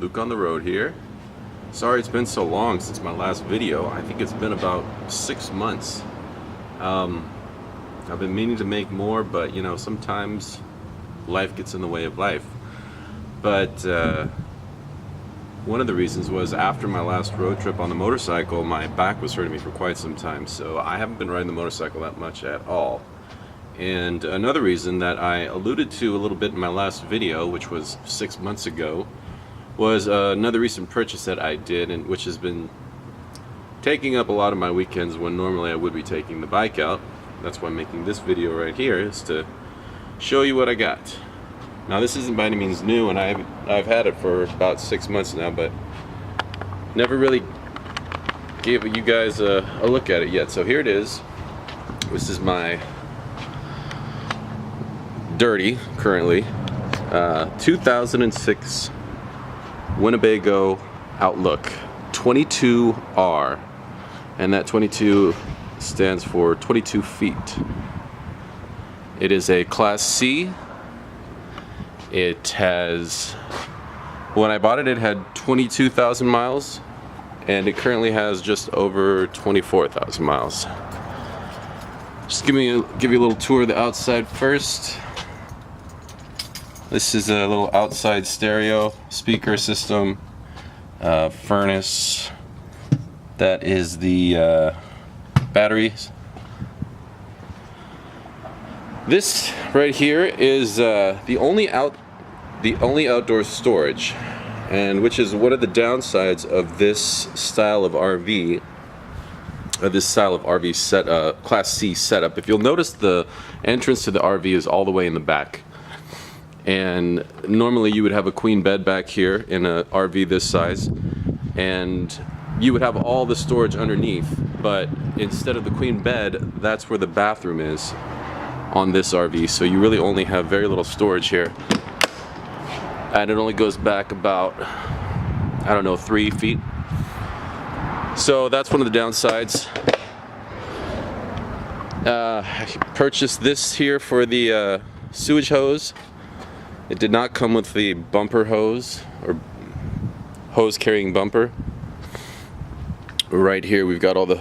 Luke on the road here. Sorry it's been so long since my last video. I think it's been about 6 months. I've been meaning to make more, but you know, sometimes life gets in the way of life. But one of the reasons was after my last road trip on the motorcycle, my back was hurting me for quite some time, so I haven't been riding the motorcycle that much at all. And another reason that I alluded to a little bit in my last video, which was 6 months ago, was another recent purchase that I did, and which has been taking up a lot of my weekends when normally I would be taking the bike out. That's why I'm making this video right here, is to show you what I got. Now this isn't by any means new, and I've had it for about 6 months now, but never really gave you guys a look at it yet. So here it is. This is my dirty, currently, 2006 Winnebago Outlook 22R, and that 22 stands for 22 feet. It is a Class C. It has, when I bought it, it had 22,000 miles, and it currently has just over 24,000 miles. Just give you a little tour of the outside first. This is a little outside stereo speaker system, furnace. That is the batteries. This right here is the only outdoor storage, and which is one of the downsides of this style of RV. Class C setup. If you'll notice, the entrance to the RV is all the way in the back. And normally you would have a queen bed back here in a RV this size, and you would have all the storage underneath, but instead of the queen bed, that's where the bathroom is on this RV, so you really only have very little storage here. And it only goes back about, I don't know, 3 feet. So that's one of the downsides. I purchased this here for the sewage hose. It did not come with the bumper hose, or hose carrying bumper. Right here we've got all the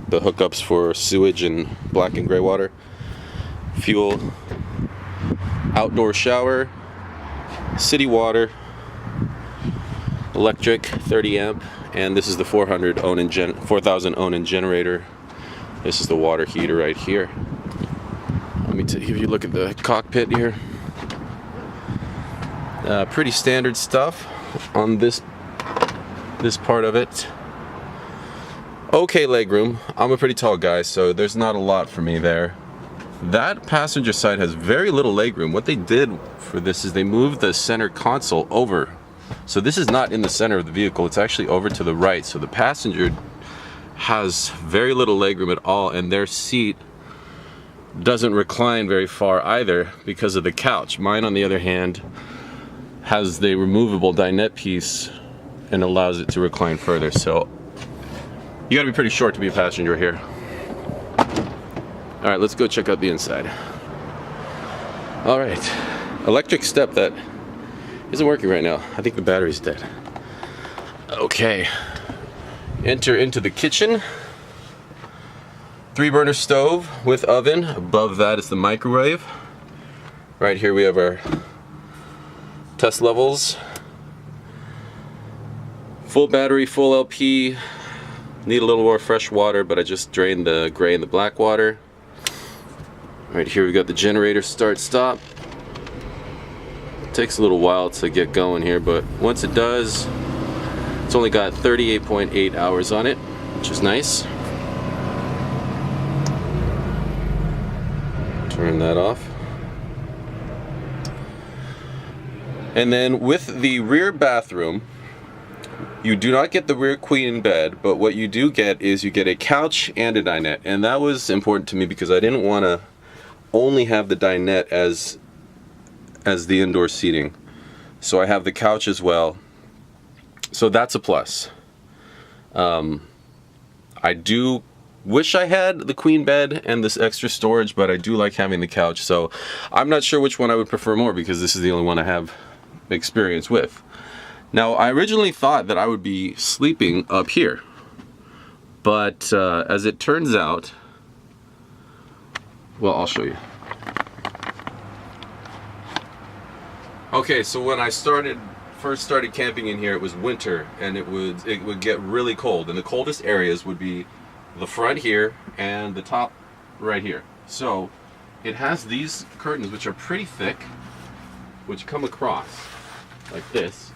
hookups for sewage and black and gray water, fuel, outdoor shower, city water, electric 30 amp, and this is the 4000 Onan generator. This is the water heater right here. Let me give you a look at the cockpit here. Pretty standard stuff on this part of it. Okay legroom. I'm a pretty tall guy, so there's not a lot for me there. That passenger side has very little legroom. What they did for this is they moved the center console over. So this is not in the center of the vehicle, it's actually over to the right. So the passenger has very little legroom at all, and their seat doesn't recline very far either because of the couch. Mine, on the other hand, has the removable dinette piece and allows it to recline further. So you gotta be pretty short to be a passenger here. Alright, let's go check out the inside. Alright, electric step that isn't working right now. I think the battery's dead. Okay, enter into the kitchen. 3-burner stove with oven. Above that is the microwave. Right here we have our test levels. Full battery, full LP. Need a little more fresh water, but I just drained the gray and the black water. Right here we got the generator start stop. Takes a little while to get going here, but once it does, it's only got 38.8 hours on it, which is nice. Turn that off. And then with the rear bathroom, you do not get the rear queen bed, but what you do get is you get a couch and a dinette. And that was important to me because I didn't want to only have the dinette as the indoor seating. So I have the couch as well. So that's a plus. I do wish I had the queen bed and this extra storage, but I do like having the couch. So I'm not sure which one I would prefer more because this is the only one I have experience with. Now, I originally thought that I would be sleeping up here, but as it turns out, well, I'll show you. Okay, so when I first started camping in here, it was winter, and it would get really cold, and the coldest areas would be the front here and the top right here. So it has these curtains, which are pretty thick, which come across like this,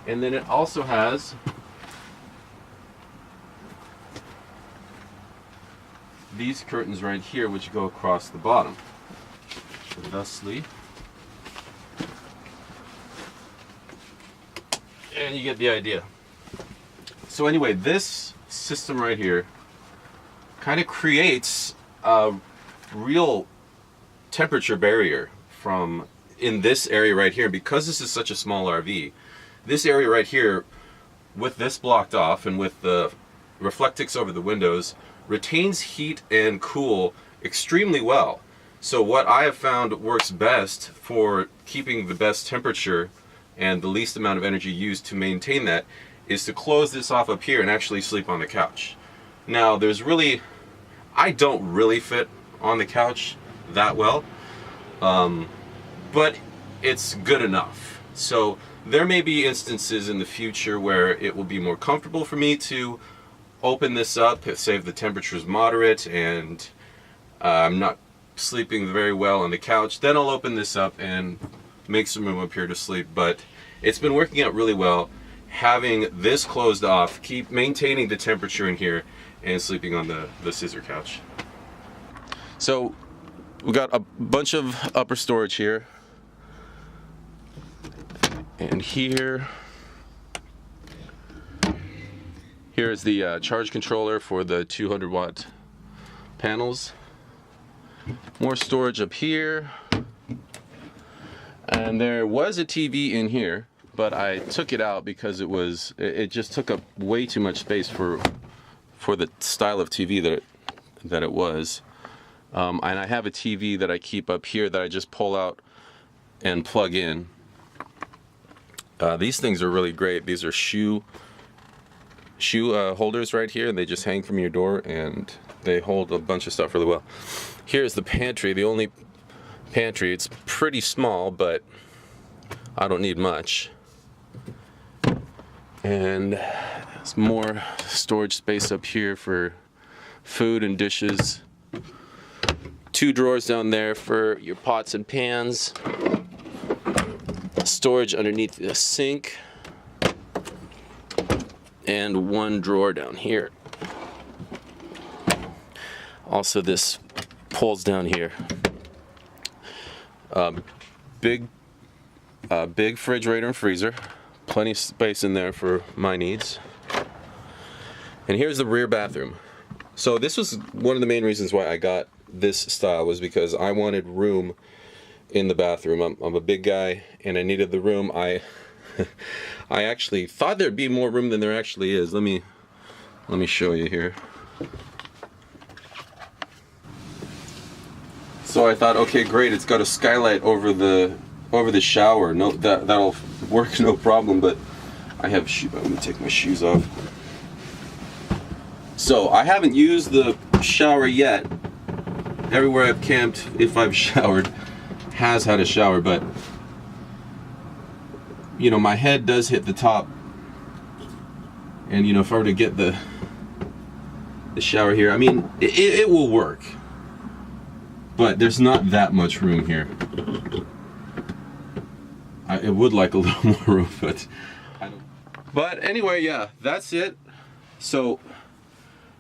and then it also has these curtains right here, which go across the bottom. So thusly, and you get the idea. So anyway, this system right here kind of creates a real temperature barrier from in this area right here. Because this is such a small RV, this area right here, with this blocked off and with the reflectix over the windows, retains heat and cool extremely well. So what I have found works best for keeping the best temperature and the least amount of energy used to maintain that is to close this off up here and actually sleep on the couch. Now, I don't really fit on the couch that well, but it's good enough. So there may be instances in the future where it will be more comfortable for me to open this up, say if the temperature is moderate and I'm not sleeping very well on the couch, then I'll open this up and make some room up here to sleep. But it's been working out really well having this closed off, keep maintaining the temperature in here, and sleeping on the scissor couch. So we got a bunch of upper storage here, and here is the charge controller for the 200 watt panels. More storage up here, and there was a TV in here, but I took it out because it just took up way too much space for the style of TV that it was. And I have a TV that I keep up here that I just pull out and plug in. These things are really great. These are shoe holders right here, and they just hang from your door, and they hold a bunch of stuff really well. Here's the pantry, the only pantry. It's pretty small, but I don't need much. And there's more storage space up here for food and dishes. 2 drawers down there for your pots and pans. Storage underneath the sink. And 1 drawer down here. Also, this pulls down here. Big refrigerator and freezer. Plenty of space in there for my needs. And here's the rear bathroom. So this was one of the main reasons why I got this style, was because I wanted room in the bathroom. I'm a big guy and I needed the room. I actually thought there'd be more room than there actually is. Let me show you here. So I thought, okay, great, it's got a skylight over the shower. No, that'll work, no problem. But I have I'm gonna take my shoes off. So I haven't used the shower yet. Everywhere I've camped, if I've showered, has had a shower, but you know, my head does hit the top, and you know, if I were to get the shower here, I mean, it will work, but there's not that much room here. I would like a little more room, but I don't. But anyway, yeah, that's it. So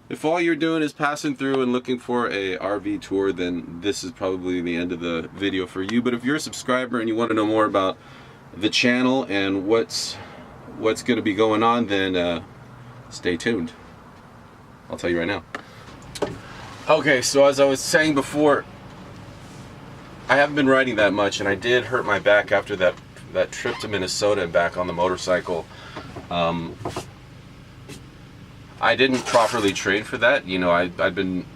if all you're doing is passing through and looking for a RV tour, then this is probably the end of the video for you. But if you're a subscriber and you want to know more about the channel and what's going to be going on, then stay tuned. I'll tell you right now. Okay, so as I was saying before, I haven't been riding that much, and I did hurt my back after that trip to Minnesota and back on the motorcycle. I didn't properly train for that. You know, I'd been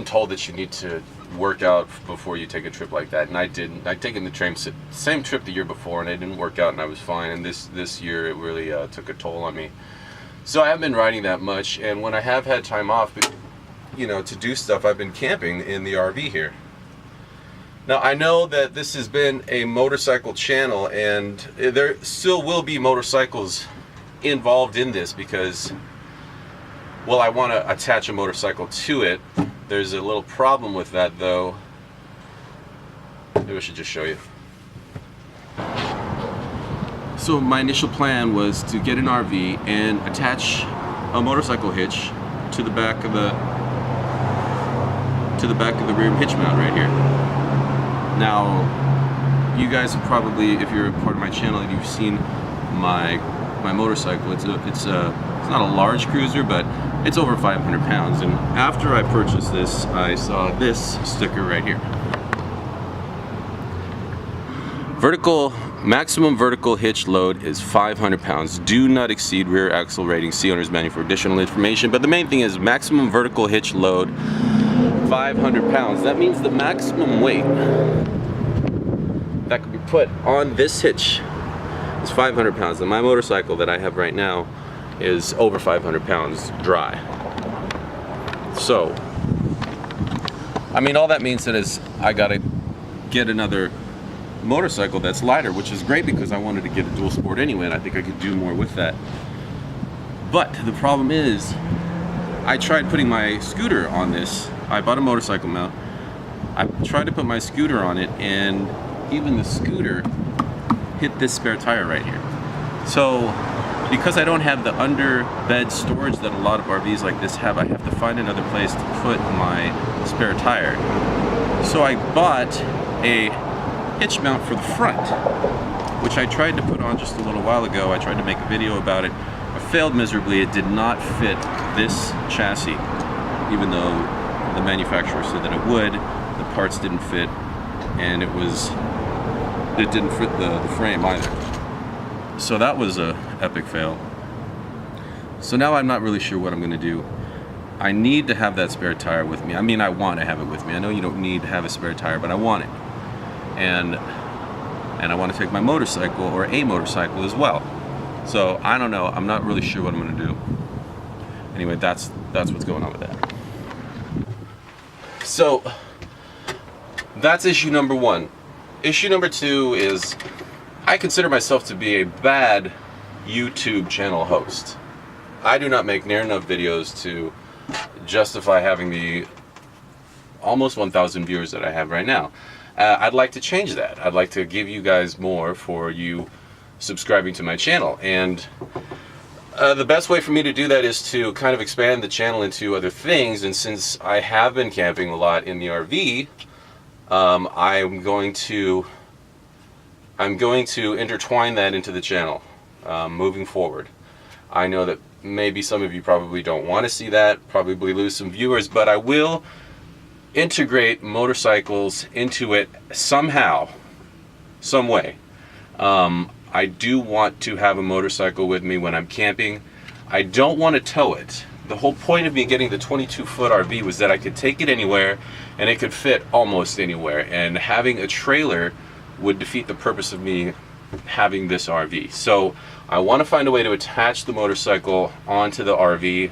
told that you need to work out before you take a trip like that, and I didn't. I'd taken the same trip the year before, and it didn't work out, and I was fine. And this year it really took a toll on me. So I haven't been riding that much, and when I have had time off, you know, to do stuff, I've been camping in the RV here. Now I know that this has been a motorcycle channel, and there still will be motorcycles involved in this because, well, I want to attach a motorcycle to it. There's a little problem with that though. Maybe I should just show you. So my initial plan was to get an RV and attach a motorcycle hitch to the back of the rear hitch mount right here. Now, you guys have probably, if you're a part of my channel, you've seen my motorcycle. It's not a large cruiser, but it's over 500 pounds. And after I purchased this, I saw this sticker right here. Maximum vertical hitch load is 500 pounds. Do not exceed rear axle rating. See owner's manual for additional information. But the main thing is maximum vertical hitch load 500 pounds. That means the maximum weight that can be put on this hitch is 500 pounds. And my motorcycle that I have right now is over 500 pounds dry. So, I mean, all that means is I gotta get another motorcycle that's lighter, which is great because I wanted to get a dual sport anyway, and I think I could do more with that. But the problem is, I tried putting my scooter on this. I bought a motorcycle mount. I tried to put my scooter on it, and even the scooter hit this spare tire right here. So, because I don't have the underbed storage that a lot of RVs like this have, I have to find another place to put my spare tire. So I bought a hitch mount for the front, which I tried to put on just a little while ago. I tried to make a video about it. I failed miserably. It did not fit this chassis, even though the manufacturer said that it would. The parts didn't fit, and it didn't fit the frame either. So that was a epic fail. So now I'm not really sure what I'm going to do. I need to have that spare tire with me. I mean, I want to have it with me. I know you don't need to have a spare tire, but I want it. And I want to take my motorcycle, or a motorcycle as well. So I don't know. I'm not really sure what I'm going to do. Anyway, that's what's going on with that. So that's issue number one. Issue number two is I consider myself to be a bad YouTube channel host. I do not make near enough videos to justify having the almost 1,000 viewers that I have right now. I'd like to change that. I'd like to give you guys more for you subscribing to my channel. And the best way for me to do that is to kind of expand the channel into other things. And since I have been camping a lot in the RV, I'm going to intertwine that into the channel moving forward. I know that maybe some of you probably don't want to see that, probably lose some viewers, but I will integrate motorcycles into it somehow, some way. I do want to have a motorcycle with me when I'm camping. I don't want to tow it. The whole point of me getting the 22-foot RV was that I could take it anywhere and it could fit almost anywhere, and having a trailer would defeat the purpose of me having this RV. So I want to find a way to attach the motorcycle onto the RV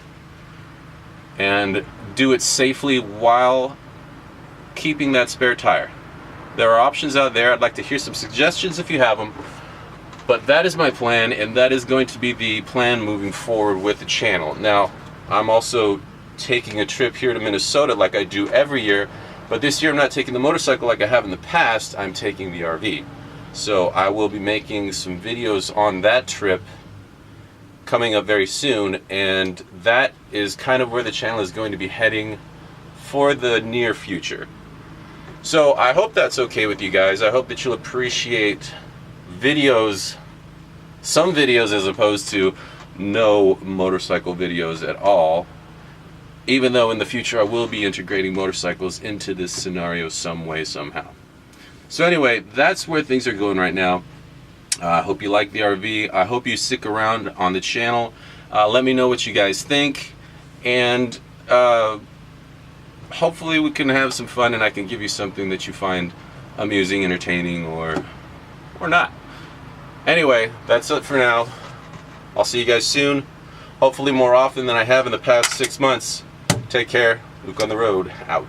and do it safely while keeping that spare tire. There are options out there. I'd like to hear some suggestions if you have them. But that is my plan, and that is going to be the plan moving forward with the channel. Now, I'm also taking a trip here to Minnesota like I do every year, but this year I'm not taking the motorcycle like I have in the past. I'm taking the RV. So I will be making some videos on that trip coming up very soon, and that is kind of where the channel is going to be heading for the near future. So I hope that's okay with you guys. I hope that you'll appreciate videos, some videos as opposed to no motorcycle videos at all, even though in the future I will be integrating motorcycles into this scenario some way, somehow. So anyway, that's where things are going right now. I hope you like the RV. I hope you stick around on the channel. Let me know what you guys think, and hopefully we can have some fun and I can give you something that you find amusing, entertaining, or not. Anyway, that's it for now. I'll see you guys soon. Hopefully more often than I have in the past 6 months. Take care. Luke on the road. Out.